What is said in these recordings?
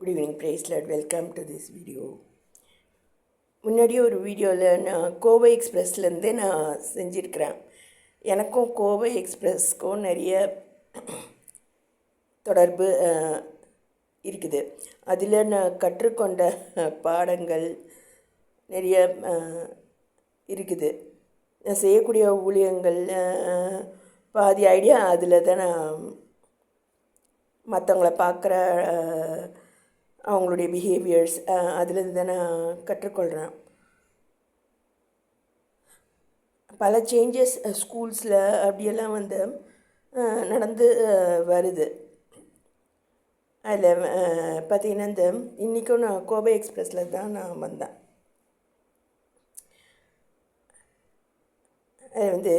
Good evening பிரைஸ்லட். Welcome to this video. முன்னாடியே ஒரு வீடியோவில் நான் கோவை எக்ஸ்பிரஸ்லேருந்தே நான் செஞ்சுருக்கிறேன். எனக்கும் கோவை எக்ஸ்பிரஸ்க்கும் நிறைய தொடர்பு இருக்குது. அதில் நான் கற்றுக்கொண்ட பாடங்கள் நிறைய இருக்குது. நான் செய்யக்கூடிய ஊழியங்கள் பாதி ஐடியா அதில் தான் நான் மற்றவங்கள பார்க்குற அவங்களுடைய பிஹேவியர்ஸ் அதுலேருந்து தான் நான் கற்றுக்கொள்கிறேன். பல சேஞ்சஸ் ஸ்கூல்ஸில் அப்படியெல்லாம் வந்து நடந்து வருது. அதில் பார்த்திங்கன்னா இந்த இன்றைக்கும் நான் கோவை எக்ஸ்பிரஸில் தான் நான் வந்தேன். அது வந்து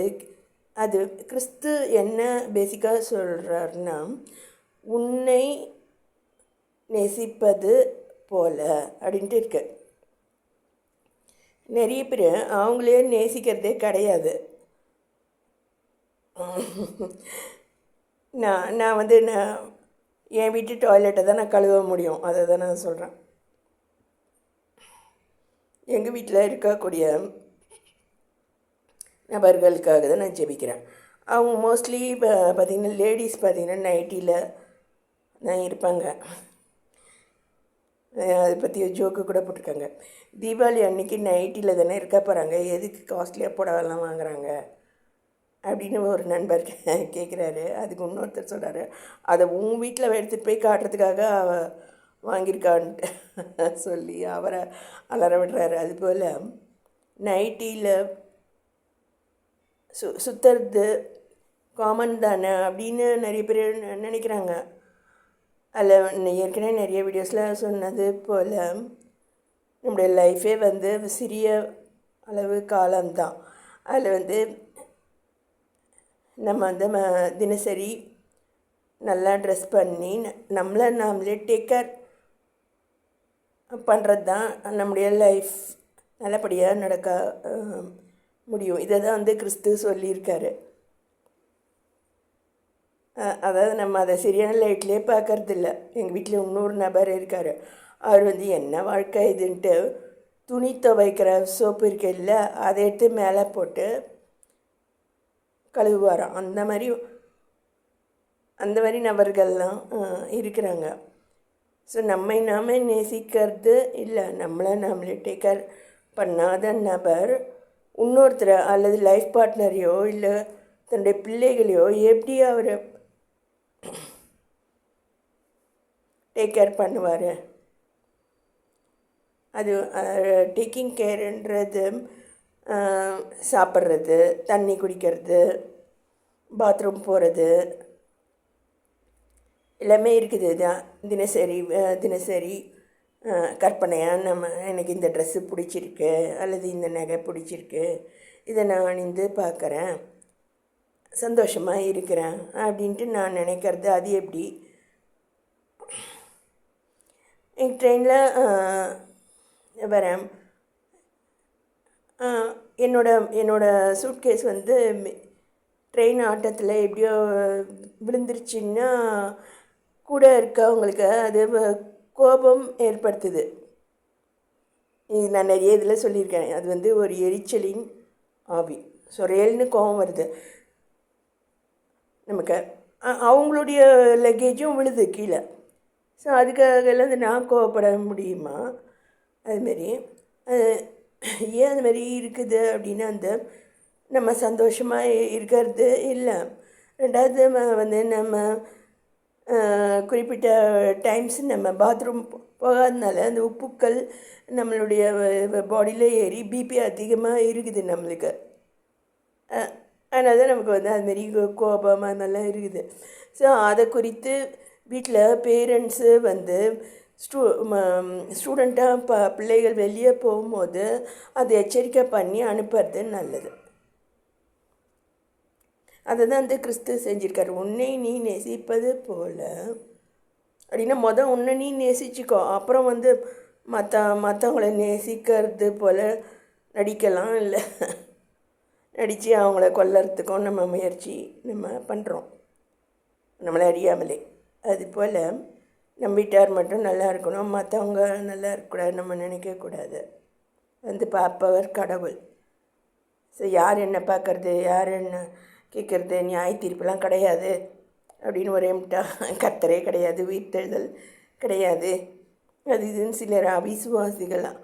அது கிறிஸ்து என்ன பேசிக்காக சொல்கிறாருன்னா, உன்னை நேசிப்பது போல அப்படின்ட்டு இருக்கு. நிறைய பேர் அவங்களே நேசிக்கிறதே கிடையாது. நான் வந்து என் வீட்டு டாய்லெட்டை தான் நான் கழுவ முடியும். அதை தான் நான் சொல்கிறேன். எங்கள் வீட்டில் இருக்கக்கூடிய நபர்களுக்காக தான் நான் ஜெபிக்கிறேன். அவங்க மோஸ்ட்லி பார்த்திங்கன்னா லேடிஸ் பார்த்திங்கன்னா நைட்டியில் தான் இருப்பாங்க. அதை பற்றி ஜோக்கு கூட போட்டிருக்காங்க. தீபாவளி அன்றைக்கி நைட்டியில் தானே இருக்க போகிறாங்க, எதுக்கு காஸ்ட்லியாக புடவெல்லாம் வாங்குகிறாங்க அப்படின்னு ஒரு நண்பர் கேட்குறாரு. அதுக்கு இன்னொருத்தர் சொல்கிறாரு, அதை உன் வீட்டில் எடுத்துகிட்டு போய் காட்டுறதுக்காக வாங்கியிருக்கான்ட்டு சொல்லி அவரை அலற விடுறாரு. அதுபோல் நைட்டியில் சுற்றுறது காமன் தானே அப்படின்னு நிறைய பேர் நினைக்கிறாங்க. அதில் ஏற்கனவே நிறைய வீடியோஸில் சொன்னது போல் நம்முடைய லைஃபே வந்து சிறிய அளவு காலம்தான். அதில் வந்து நம்ம வந்து தினசரி நல்லா ட்ரெஸ் பண்ணி நாமளே டேக் கேர் பண்ணுறது தான் நம்முடைய லைஃப் நல்லபடியாக நடக்க முடியும். இதை தான் வந்து கிறிஸ்து சொல்லியிருக்காரு. அதாவது நம்ம அதை சரியான லைட்லேயே பார்க்கறதில்ல. எங்கள் வீட்டில் இன்னொரு நபர் இருக்கார். அவர் வந்து என்ன வாழ்க்கை இதுன்ட்டு துணி துவைக்கிற சோப்பு இருக்கையில் அதை எடுத்து மேலே போட்டு கழுவுவாராம். அந்த மாதிரி நபர்கள்லாம் இருக்கிறாங்க. ஸோ நாமே நேசிக்கிறது இல்லை, நாமளே டேக் கேர் பண்ணாத நபர் இன்னொருத்தர் அல்லது லைஃப் பார்ட்னரையோ இல்லை தன்னுடைய பிள்ளைகளையோ எப்படி அவர் டேக் கேர் பண்ணுவார்? அது டேக்கிங் கேருன்றது சாப்பிட்றது, தண்ணி குடிக்கிறது, பாத்ரூம் போகிறது எல்லாமே இருக்குது. தான் தினசரி கற்பனையாக எனக்கு இந்த ட்ரெஸ்ஸு பிடிச்சிருக்கு அல்லது இந்த நகை பிடிச்சிருக்கு, இதை நான் அணிந்து பார்க்குறேன், சந்தோஷமாக இருக்கிறேன் அப்படின்ட்டு நான் நினைக்கிறது. அது எப்படி? எங்கள் ட்ரெயினில் வரேன். என்னோடய சூட்கேஸ் வந்து ட்ரெயின் ஆட்டத்தில் எப்படியோ விழுந்துருச்சுன்னா கூட இருக்கவங்களுக்கு அது கோபம் ஏற்படுத்துது. இது நான் நிறைய இதில் சொல்லியிருக்கேன். அது வந்து ஒரு எரிச்சலின் ஆவி. சொரையல்னு கோபம் வருது நமக்கு. அவங்களுடைய லக்கேஜும் விழுது கீழே. ஸோ அதுக்காகலாம் நான் கோவப்பட முடியுமா? அதுமாரி ஏன் அதுமாரி இருக்குது அப்படின்னா, நம்ம சந்தோஷமாக இருக்கிறது இல்லை. ரெண்டாவது வந்து நம்ம குறிப்பிட்ட டைம்ஸ் நம்ம பாத்ரூம் போகாதனால அந்த உப்புக்கள் நம்மளுடைய பாடியில் ஏறி பிபி அதிகமாக இருக்குது நம்மளுக்கு. அதனால தான் நமக்கு வந்து அதுமாரி கோபம் அதெல்லாம் இருக்குது. ஸோ அதை குறித்து வீட்டில் பேரண்ட்ஸு வந்து ஸ்டூடெண்ட்டாக பிள்ளைகள் வெளியே போகும்போது அதை எச்சரிக்கை பண்ணி அனுப்புறது நல்லது. அதை தான் வந்து கிறிஸ்து செஞ்சுருக்காரு. உன்னை நீ நேசிப்பது போல் அப்படின்னா உன்னை நீ நேசிச்சுக்கோ, அப்புறம் வந்து மற்றவங்கள நேசிக்கிறது போல் நடிக்கலாம். இல்லை நடித்து அவங்கள கொல்லறதுக்கும் முயற்சி பண்ணுறோம் நம்மளை அறியாமலே. அதுபோல் நம்ம வீட்டார் மட்டும் நல்லா இருக்கணும், மற்றவங்க நல்லா இருக்கக்கூடாது நம்ம நினைக்கக்கூடாது. பார்ப்பவர் கடவுள். ஸோ யார் என்ன பார்க்கறது, யார் என்ன கேட்குறது, நியாய தீர்ப்புலாம் கிடையாது அப்படின்னு ஒரே கர்த்தரே கிடையாது, உயிர்த்தெழுதல் கிடையாது, அது இதுன்னு சிலர் அவிசுவாசிகளாம்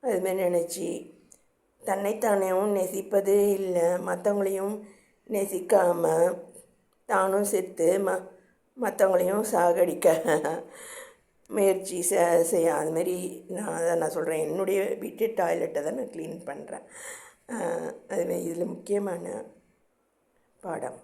அதுமாரி நினச்சி தன்னைத்தானேவும் நேசிப்பது இல்லை, மற்றவங்களையும் நேசிக்காமல் தானும் செத்து மற்றவங்களையும் சாகடிக்க முயற்சி செய்ய. அதுமாரி நான் சொல்கிறேன், என்னுடைய வீட்டு டாய்லெட்டை தான் நான் க்ளீன் பண்ணுறேன். அதுமாரி இதில் முக்கியமான பாடம்.